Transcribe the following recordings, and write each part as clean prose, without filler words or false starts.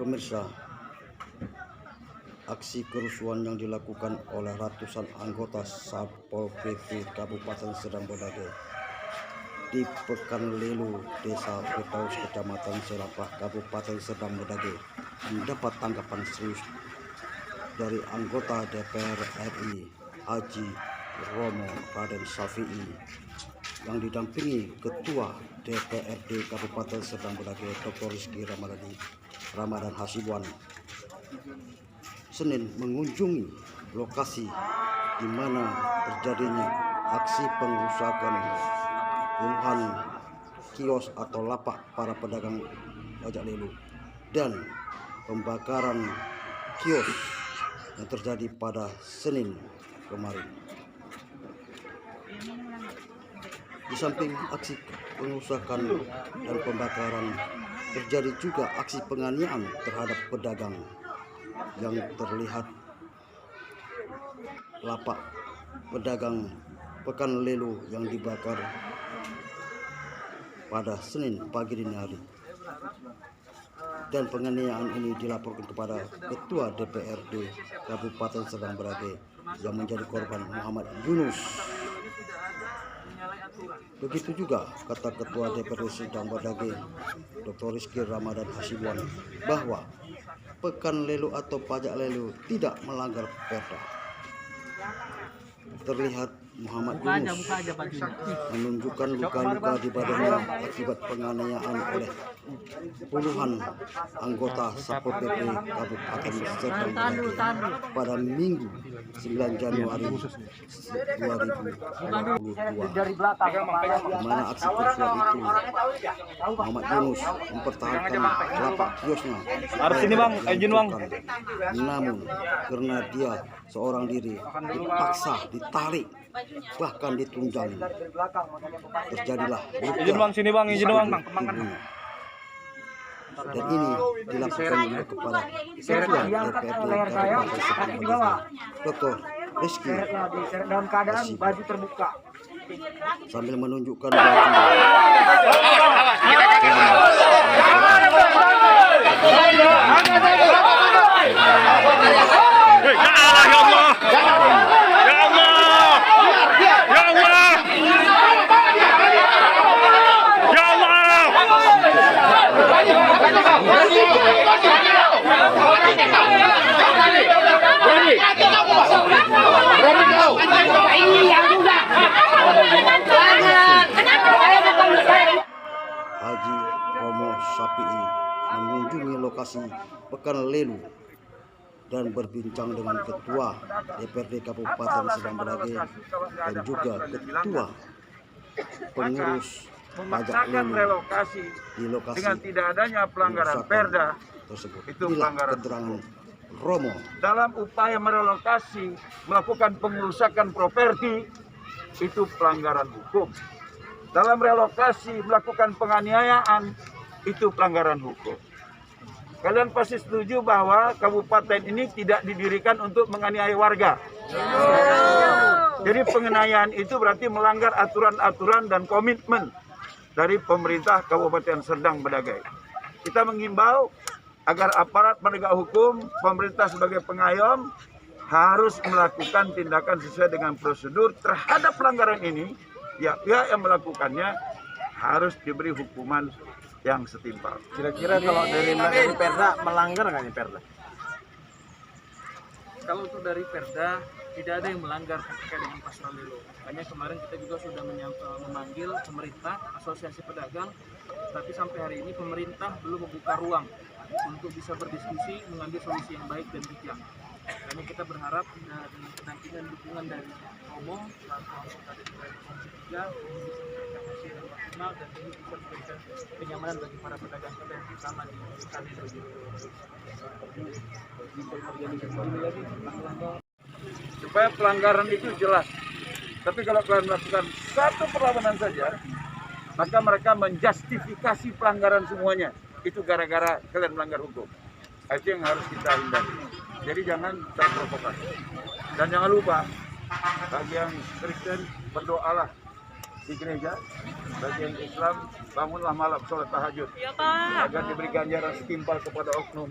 Pemirsa, aksi kerusuhan yang dilakukan oleh ratusan anggota Satpol PP Kabupaten Serdang Bedagai di Pekanlelu, Desa Petaus, Kecamatan Selapah, Kabupaten Serdang Bedagai mendapat tanggapan serius dari anggota DPR RI Haji Romo Raden Syafi'i yang didampingi Ketua DPRD Kabupaten Serdang Bedagai Dr. Rizky Ramadan Hasibuan. Senin mengunjungi lokasi di mana terjadinya aksi pengerusakan puluhan kios atau lapak para pedagang bajak lelu dan pembakaran kios yang terjadi pada Senin kemarin. Di samping aksi pengerusakan dan pembakaran, terjadi juga aksi penganiayaan terhadap pedagang yang terlihat lapak pedagang Pekanlelu yang dibakar pada Senin pagi dini hari. Dan penganiayaan ini dilaporkan kepada Ketua DPRD Kabupaten Serdang Bedagai yang menjadi korban, Muhammad Yunus. Begitu juga kata Ketua DPRD Serdang Bedagai Dr. Rizky Ramadan Hasibuan bahwa Pekanlelu atau pajak lelu tidak melanggar perda. Terlihat Muhammad Yunus menunjukkan luka-luka di badannya akibat penganiayaan oleh puluhan anggota Satpol PP Kabupaten Serdang Bedagai pada Minggu 9 Januari 2022. Di mana aksi kerusuhan itu Muhammad Yunus mempertahankan lapak kiosnya. Namun karena dia seorang diri dipaksa ditarik bahkan ditunjang, terjadilah luka tubuhnya. Dan ini dilakukan juga kepada Ketua DPRD Kabupaten Serdang Bedagai Dr. Rizky dalam keadaan baju terbuka sambil menunjukkan baju Haji Romo Syafi'i mengunjungi lokasi Pekanlelu dan berbincang dengan Ketua DPRD Kabupaten Serdang Bedagai dan juga Ketua pengurus pajak lelu di lokasi dengan tidak adanya pelanggaran perda tersebut. Itu Inilah pelanggaran keterangan Romo. Dalam upaya merelokasi melakukan pengerusakan properti itu pelanggaran hukum. Dalam relokasi melakukan penganiayaan itu pelanggaran hukum. Kalian pasti setuju bahwa kabupaten ini tidak didirikan untuk menganiaya warga. Jadi penganiayaan itu berarti melanggar aturan-aturan dan komitmen dari pemerintah Kabupaten Serdang Bedagai. Kita mengimbau agar aparat penegak hukum, pemerintah sebagai pengayom harus melakukan tindakan sesuai dengan prosedur terhadap pelanggaran ini. Pihak-pihak yang melakukannya harus diberi hukuman yang setimpal. Kira-kira kalau dari perda melanggar nggak nih perda? Kalau untuk dari perda tidak ada yang melanggar terkait dengan pasal lelu. Makanya kemarin kita juga sudah memanggil pemerintah, asosiasi pedagang, tapi sampai hari ini pemerintah belum membuka ruang untuk bisa berdiskusi mengambil solusi yang baik dan bijak. Karena kita berharap dari pendampingan dukungan dari Romo selaku anggota DPR Komisi 3 bisa maksimal dan ini bisa memberikan kenyamanan bagi para pedagang-pedagang terutama di Pekanlelu. Supaya pelanggaran itu jelas. Tapi kalau kalian melakukan satu perlawanan saja, maka mereka menjustifikasi pelanggaran semuanya. Itu gara-gara kalian melanggar hukum. Itu yang harus kita hindari. Jadi jangan terprovokasi. Dan jangan lupa, bagi yang Kristen berdoalah di gereja, bagi yang Islam bangunlah malam sholat tahajud agar diberi ganjaran setimpal kepada oknum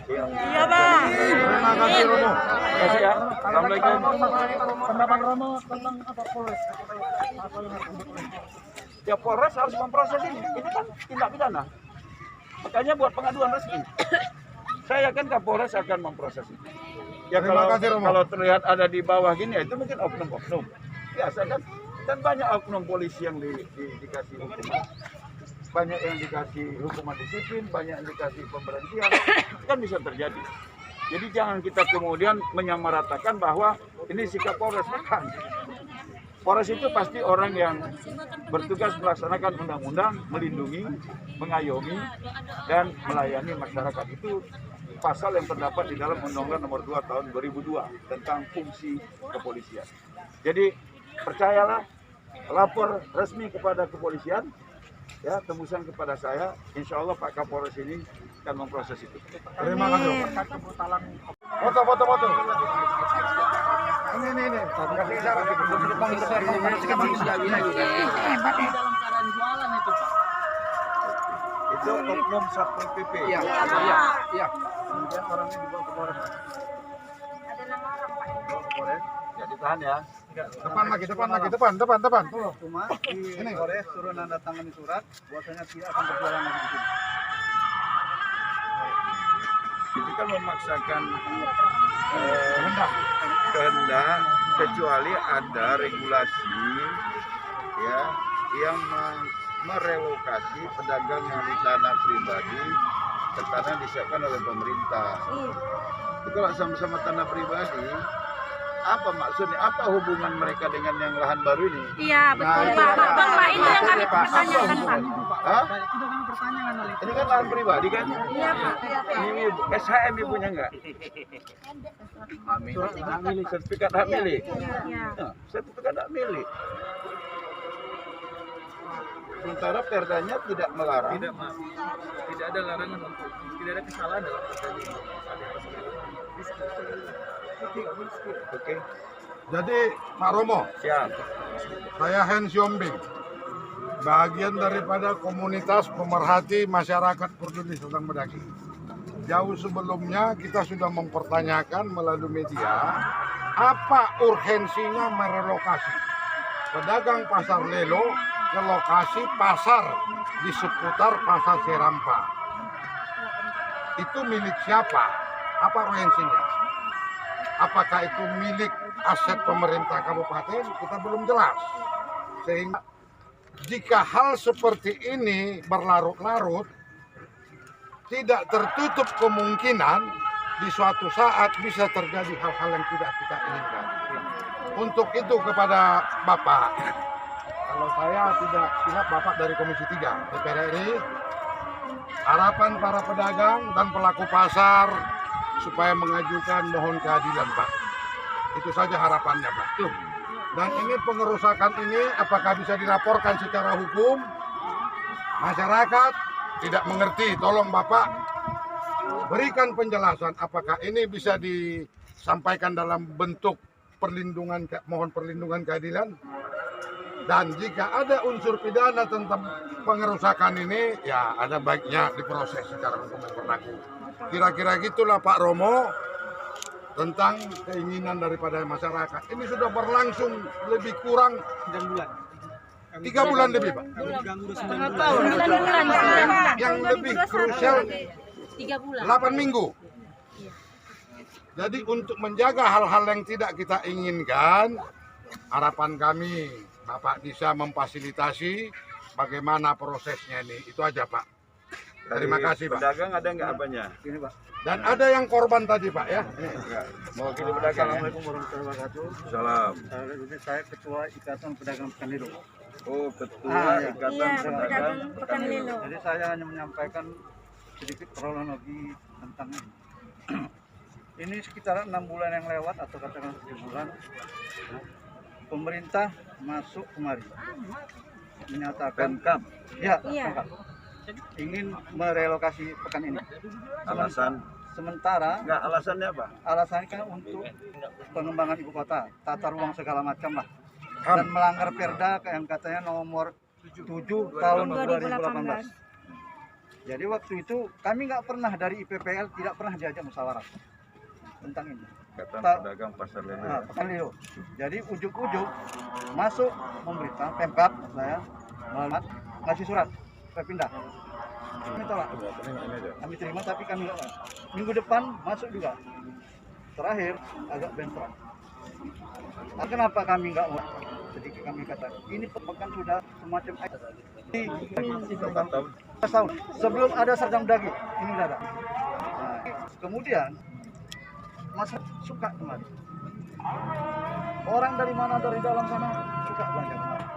yang Iya, Pak. terima kasih Romo. Terima kasih ya. Assalamualaikum. Pendapat Romo tentang apa Polres? Ya Polres harus memproses ini kan tindak pidana, makanya buat pengaduan resmi. Saya yakin Kapolres akan memproses ini. Ya kalau terlihat ada di bawah gini ya itu mungkin oknum-oknum biasa kan banyak oknum polisi yang dikasih hukuman, banyak yang dikasih hukuman disiplin, banyak yang dikasih pemberhentian, kan bisa terjadi. Jadi jangan kita kemudian menyamaratakan bahwa ini sikap Polres, bukan. Polres itu pasti orang yang bertugas melaksanakan undang-undang, melindungi, mengayomi, dan melayani masyarakat. Itu pasal yang terdapat di dalam Undang-Undang Nomor 2 Tahun 2002 tentang fungsi kepolisian. Jadi percayalah, lapor resmi kepada kepolisian, ya tembusan kepada saya. Insya Allah Pak Kapolres ini akan memproses itu. Terima kasih. Foto. Ini. Kasih isyarat. Itu oknum Satpol PP. Iya. Kemudian orangnya dibawa ke Polres. Ada nama orang, Pak. Dibawa ke Polres, ya ditahan ya. Depan lagi. Tuh. Cuma di Polres suruh nanda tangani surat bahwasanya tidak akan berjalan lagi di sini. Itu kan memaksakan kehendak, kecuali ada regulasi ya yang merelokasi pedagang yang di tanah pribadi ke tanah yang disiapkan oleh pemerintah. Itu kalau sama-sama tanah pribadi, apa maksudnya? Apa hubungan mereka dengan yang lahan baru ini? Iya, betul, Pak. Betul, Pak. Ini yang kami pertanyakan, Pak. Hah? Ini kan lahan pribadi kan? Iya, Pak. Ini SHM ibunya enggak? Hak milik, sertifikat hak milik. Iya. Nah, sertifikat hak milik. Sementara perdanya tidak melarang. Tidak ada larangan untuk tidak ada kesalahan dalam pertanyaan. Oke, Jadi Pak Romo, siap. saya Hen Siombing, bagian daripada komunitas pemerhati masyarakat peduli tentang pedagang. Jauh sebelumnya kita sudah mempertanyakan melalui media apa urgensinya merelokasi pedagang pasar Lelo ke lokasi pasar di seputar pasar Serampa. Itu milik siapa? Apa urgensinya? Apakah itu milik aset pemerintah kabupaten? Kita belum jelas. Sehingga jika hal seperti ini berlarut-larut, tidak tertutup kemungkinan di suatu saat bisa terjadi hal-hal yang tidak kita inginkan. Untuk itu kepada Bapak, kalau saya tidak silap Bapak dari Komisi 3 DPR RI, harapan para pedagang dan pelaku pasar supaya mengajukan mohon keadilan, Pak. Itu saja harapannya, Pak. Dan ini pengerusakan ini apakah bisa dilaporkan secara hukum? Masyarakat tidak mengerti, tolong Bapak berikan penjelasan apakah ini bisa disampaikan dalam bentuk perlindungan, mohon perlindungan keadilan. Dan jika ada unsur pidana tentang pengerusakan ini, ya ada baiknya diproses secara hukum yang berlaku. Kira-kira gitulah Pak Romo tentang keinginan daripada masyarakat. Ini sudah berlangsung lebih kurang 3 bulan lebih, Pak. 9 bulan, Pak. Yang lebih krusial 3 bulan. 8 minggu. Jadi untuk menjaga hal-hal yang tidak kita inginkan, harapan kami Bapak bisa memfasilitasi bagaimana prosesnya ini. Itu aja, Pak. Terima kasih, Pak. Pedagang ada nggak apanya? Ini Pak. Dan ada yang korban tadi, Pak, ya. Mewakili pedagang. Assalamualaikum warahmatullahi wabarakatuh. Salam. Saya Ketua Ikatan Pedagang Pekan Lilo. Oh, Ketua Iya, Ikatan Pedagang Pekan Lilo. Jadi saya hanya menyampaikan sedikit kronologi tentang ini. Ini sekitar 6 bulan yang lewat atau katakan 7 bulan. Pemerintah masuk kemari menyatakan Pemkab. ya, Iya. Pemkab, ingin merelokasi pekan ini. Alasan? Sementara Nggak, alasannya apa? alasannya kan untuk pengembangan ibu kota, tata ruang segala macam lah. dan melanggar Perda yang katanya nomor 7 tahun 2018. Jadi waktu itu kami nggak pernah dari IPPL tidak pernah diajak musyawarah tentang ini. Pedagang pasar Lelu. Nah, Pasar Lelu. Jadi ujuk-ujuk masuk pemerintah Pemkab saya Muhammad ngasih surat supaya pindah. Kami tolak. Kami terima tapi kami nggak mau. Minggu depan masuk juga. Terakhir agak bentrok. Nah, kenapa kami nggak mau? Sedikit kami kata ini pekan sudah semacam tahun sebelum ada Serdang Daging ini udah ada. Nah, kemudian masa suka kemarin orang dari mana dari dalam sana suka belanja kemarin.